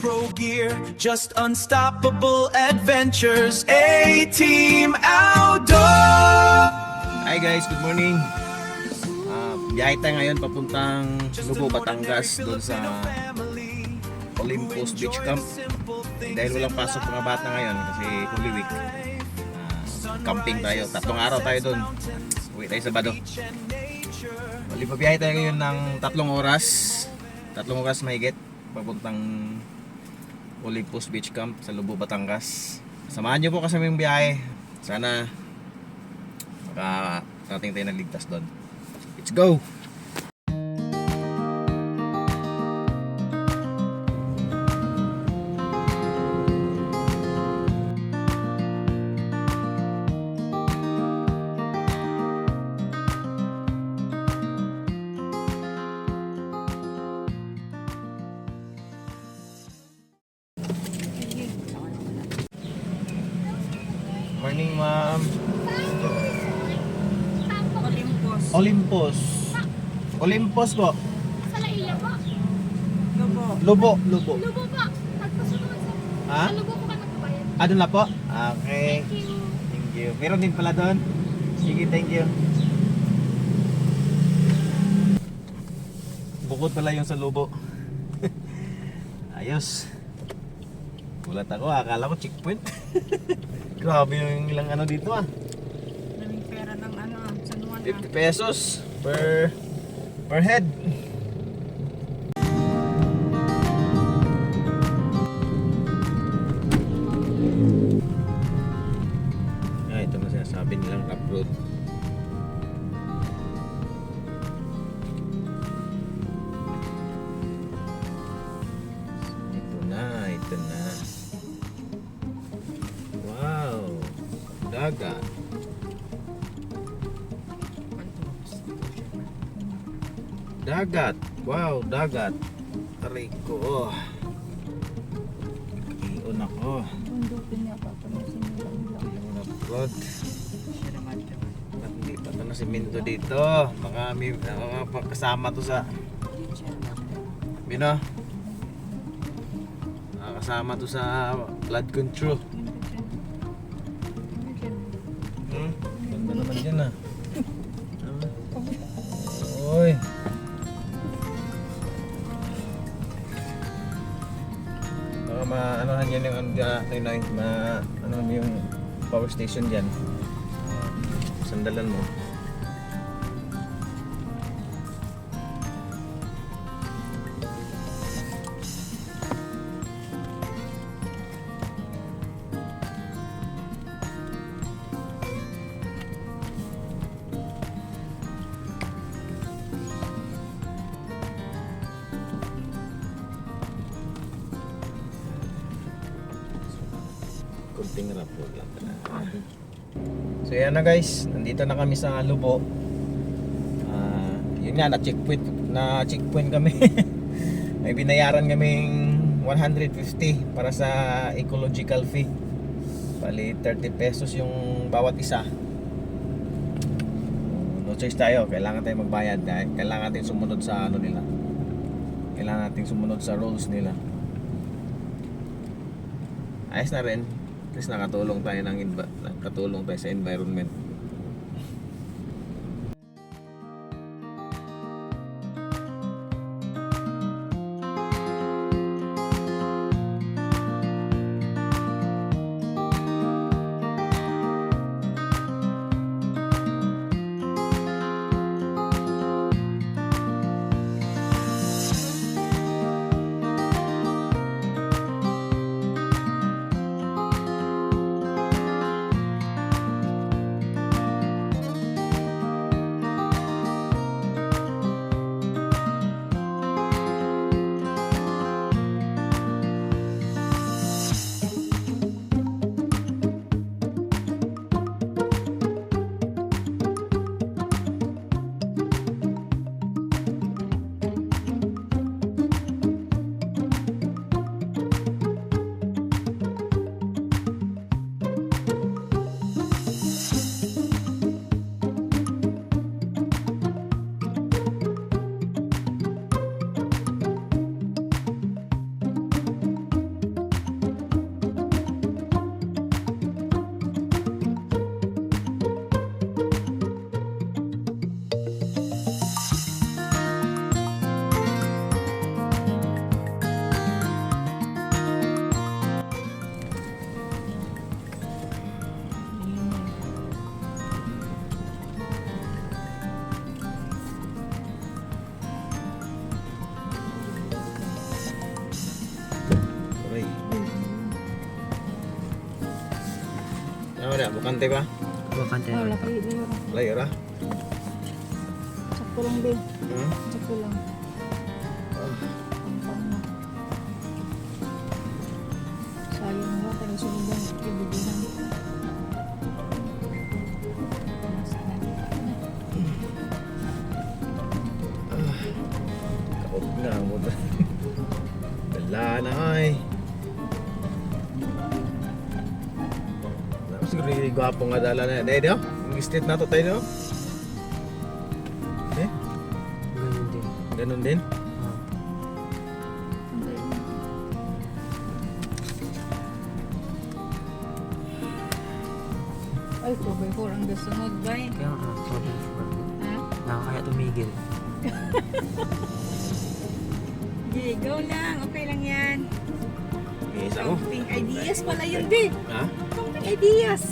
pro gear, just unstoppable adventures. A-Team Outdoor. Hi guys, good morning. Biyahe tayo ngayon papuntang Lubo, Batangas, doon sa Olympus Beach Camp. Dahil walang pasok mga bata ngayon kasi Holy Week, camping tayo. 3 araw tayo doon. Uwi tayo Sabado. Bali, pabiyahe tayo ngayon ng 3 oras. 3 oras mahigit papuntang Olympus Beach Camp sa Lubo, Batangas. Samahan nyo po kasi yung biyahe. Sana makarating tayo ng ligtas doon. Let's go! Morning, ma'am. Olympus. Olympus po. Sa Laia po. Lubo. Lubo po. Nagpasunuan sa... Ha? Sa Lubo po ka nagbabayad. Doon na po? Okay. Thank you. Thank you. Meron din pala doon. Sige, thank you. Bukod pala yung sa Lubo. Ayos. Gulat ako, akala ko checkpoint. Grabe yung ilang ano dito Daming pera ng ano, San Juan. 50 pesos per head. Ito na sinasabi nilang rough road. Ito na. Wow, dagat. Dagat. Wow, dagat. Aray ko. Iyon ako. Bundupin niya pa. Yung rough road. Ba't hindi pa ito na simento dito? Baka may kasama to sa Bino. Kasama to sa flood control. Ganda naman dyan Oy. Baka maanohan yan yung ano yung power station dyan. Sandalan mo. Kunting rapor lang pala. So yan na guys, nandito na kami sa Lubo. Yun nga, na-checkpoint kami. May binayaran kaming 150 para sa ecological fee. Bali 30 pesos yung bawat isa. No choice tayo, kailangan tayo magbayad. Kailangan natin sumunod sa ano nila. Kailangan natin sumunod sa rules nila. Ayos na rin. Kasi nakatulong tayo sa environment. Aray. Ano na, bukante ba? Bukante Oh, na. laki na. Layo ra. Sakto lang din. Hmm? Sakto lang. Pampang na. Sayang nga, tayo sunod ang ibibihan. Kaog na mo. Wala na ay. Tapos siguro yung gwapo nga dala na. Dahil daw, yung state na to tayo daw. Eh, Ganun din. ganun din. Ah. Ay, 4x4 ang gasunod ba eh? Kaya nga, sorry. Ha? Nakakaya tumigil. Sige, go lang. Okay lang yan. Yes, ako. Camping ideas pala yun din. Ha? Camping ideas.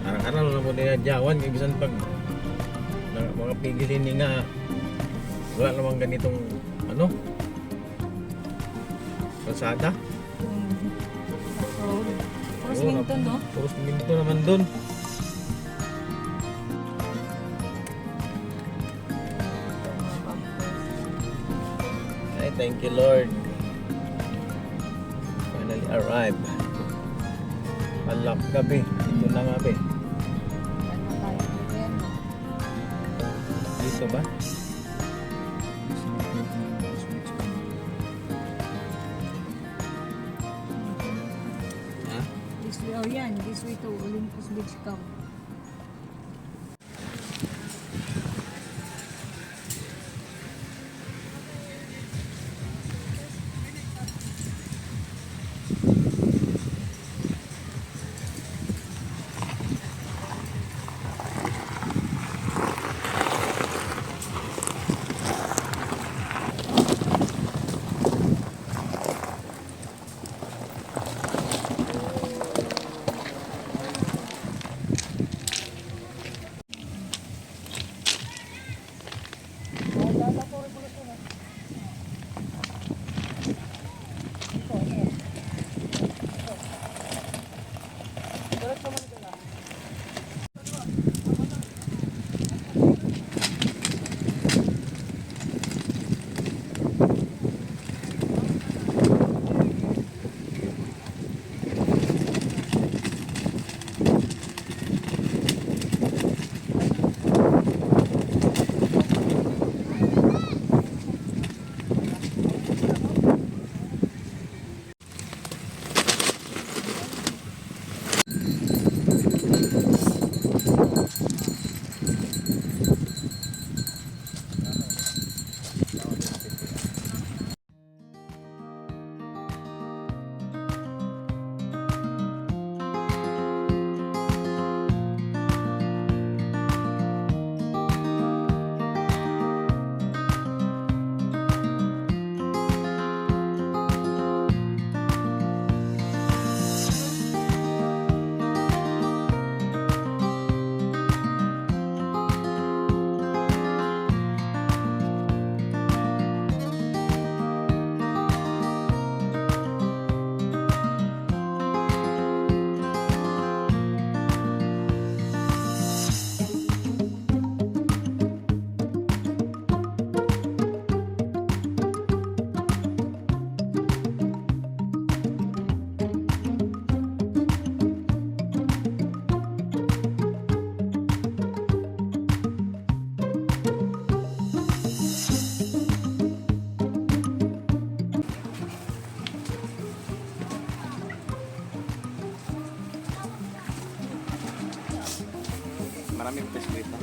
Arang-arang na mo dinadyawan. Kaya bisan pag mga pigilin ni nga wala namang ganitong ano kalsada. Road. Cross Oo, Minton, no? Puros minto naman dun. Ay, thank you Lord. Finally arrived. Palak gabi. Dito na nga be. Ano tayo din? Dito ba? Ha? This way, oh yan. This way to Olympus Beach Camp. Maraming peskwita.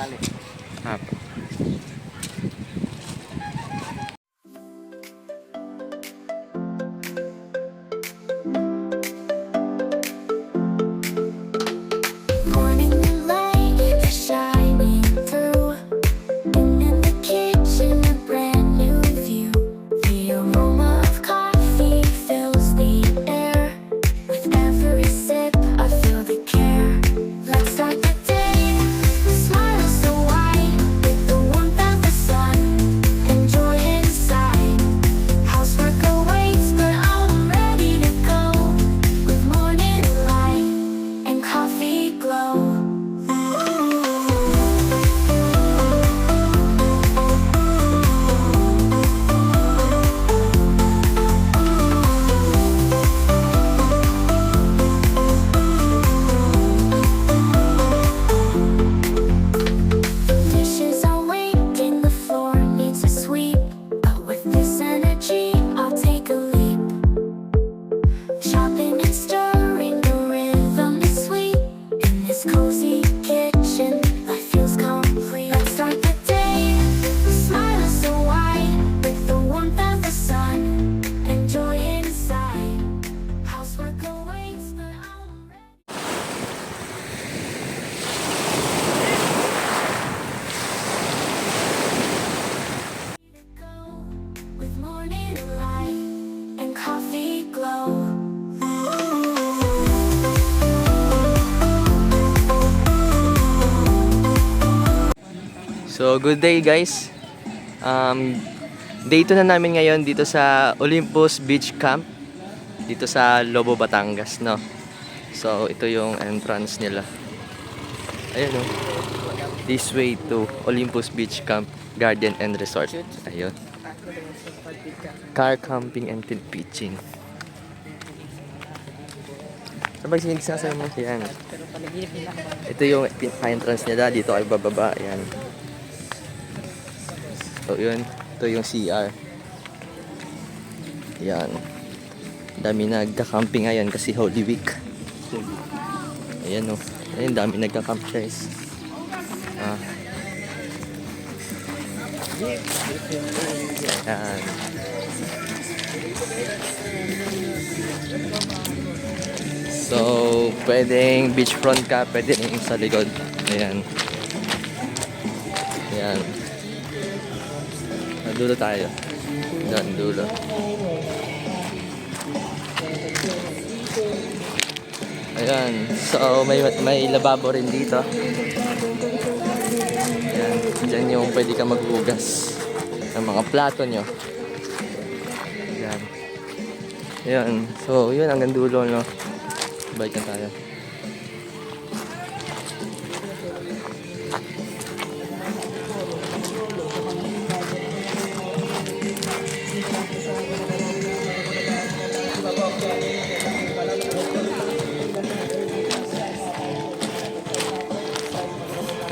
sakali. ครับ Morning light is shining through, and in the kitchen a brand new view. The aroma of coffee fills the air. With every sip, I feel the care. Let's start the day. Smile is so wide with the warmth of the sun. Enjoy inside. Housework awaits, but I'm ready to go. With morning light and coffee glow. Dishes are waking, the floor needs a sweep. But with this energy, I'll take a leap. Chopping and stirring, the rhythm is sweet. In this cozy kitchen, life feels complete. Let's start the day. Smile is so wide with the warmth of the sun. Enjoy inside. Housework awaits, but I'm ready. With morning light and coffee glow. So, good day guys. Day 2 na namin ngayon dito sa Olympus Beach Camp. Dito sa Lobo, Batangas, no? So, ito yung entrance nila. Ayun, no? This way to Olympus Beach Camp, Garden and Resort. Ayun. Car camping and tent pitching. Sabay sinigsasabi mo. Yan. Ito yung entrance nila. Dito kayo bababa. Ayan. So, yun. Ito yung CR. Yan. Dami nagka-camping ngayon kasi Holy Week. Ayan, oh. Ayan, dami nagka-camp, guys. Ayan. So, pwedeng beachfront ka, pwede rin sa likod. Ayan. Ayan. Dulo tayo. Doon, dulo. Ayan. So, may lababo rin dito. Ayan. Diyan yung pwede ka maghugas ng mga plato nyo. Ayan. Ayan. So, yun hanggang dulo, no? Balik na tayo.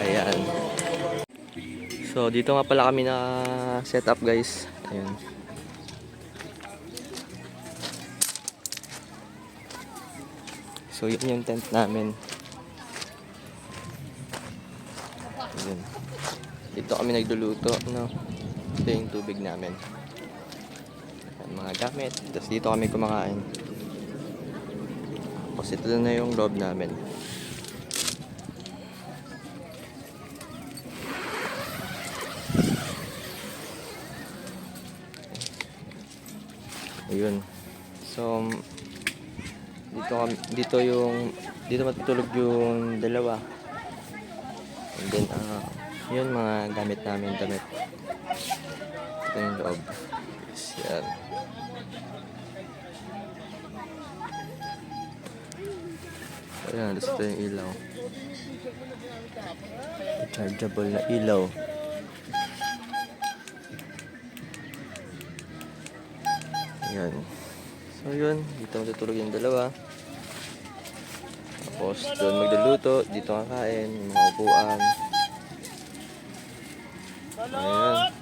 Ayan. So, dito nga pala kami na set up, guys. Ayan. So, yun yung tent namin. Ayan. Dito kami nagluluto, no? Ito yung tubig namin. Ayan, mga gamit. Tapos dito kami kumakain. Tapos ito na yung loob namin. Ayun. So, dito matutulog yung dalawa. And then, yun mga gamit namin, damit. Ito yung loob. Yes, yan. Ayan, ito yung ilaw. Rechargeable na ilaw. Ayan. So yun, dito matutulog yung dalawa. Tapos doon magluluto, dito kakain, yung mga upuan. Ayan.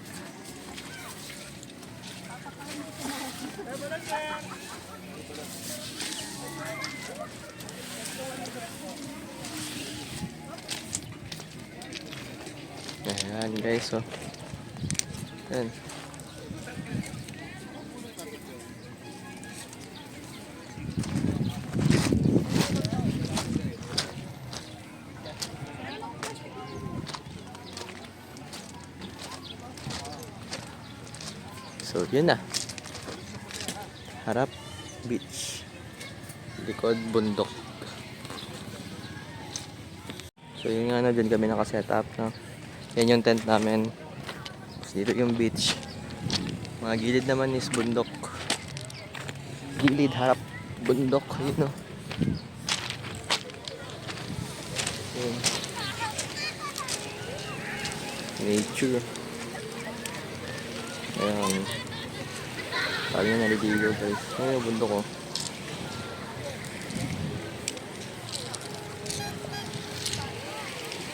Ayan guys, oh. Ayan. So, yun na. Harap, beach. Likod, bundok. So, yun nga na, dyan kami nakasetup, no? Yan yung tent namin. Tapos dito yung beach. Mga gilid naman is bundok. Gilid, harap, bundok. Yun, no? Yun. Nature. Ayan. Sabi nga naliligo guys. Ayan yung bundok, oh.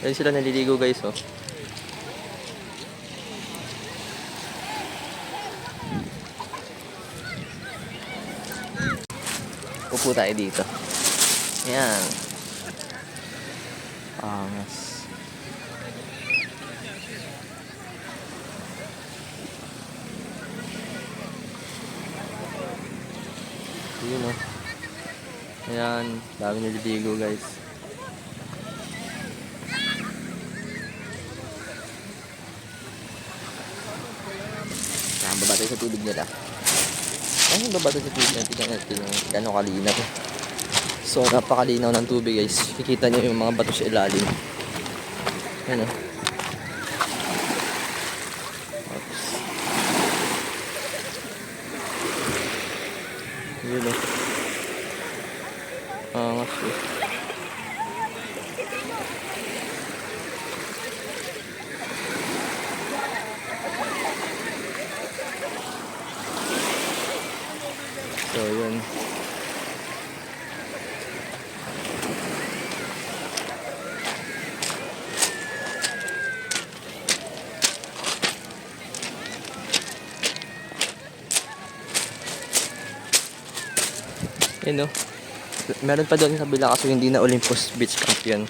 Ayan sila naliligo guys, oh. Upo tayo dito. Ayan. Angas. Yun, oh. Ayan. Dami naliligo guys. Baba tayo sa tubig nila. Ay, baba tayo sa tubig nila. Tignan natin yung gano'ng kalinaw. So, napakalinaw ng tubig guys. Kikita nyo yung mga bato sa ilalim. Ayan, oh. Oops. Yun, oh. Angas, oh. So, yun. Yun, no? Meron pa doon sa kabila kasi hindi na Olympus Beach Camp yun.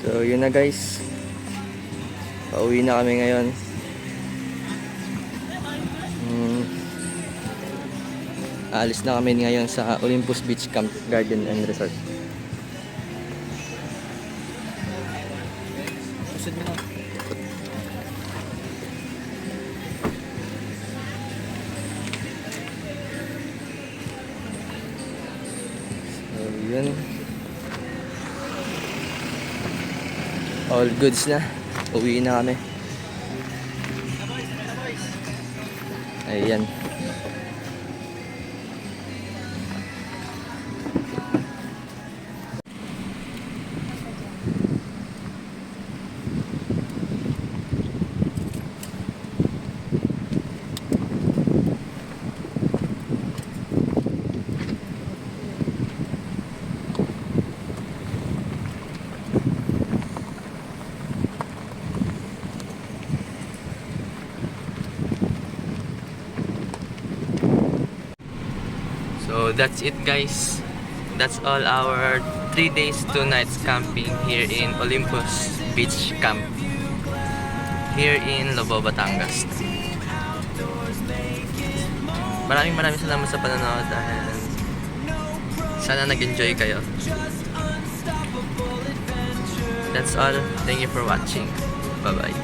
So, yun na guys. Pauwi na kami ngayon. Aalis na kami ngayon sa Olympus Beach Camp Garden and Resort. So, yun. All goods na. Uwi na kami. Ayan. So that's it guys. That's all our 3 days 2 nights camping here in Olympus Beach Camp here in Lobo, Batangas. Maraming salamat sa panonood and sana nag-enjoy kayo. That's all. Thank you for watching. Bye bye.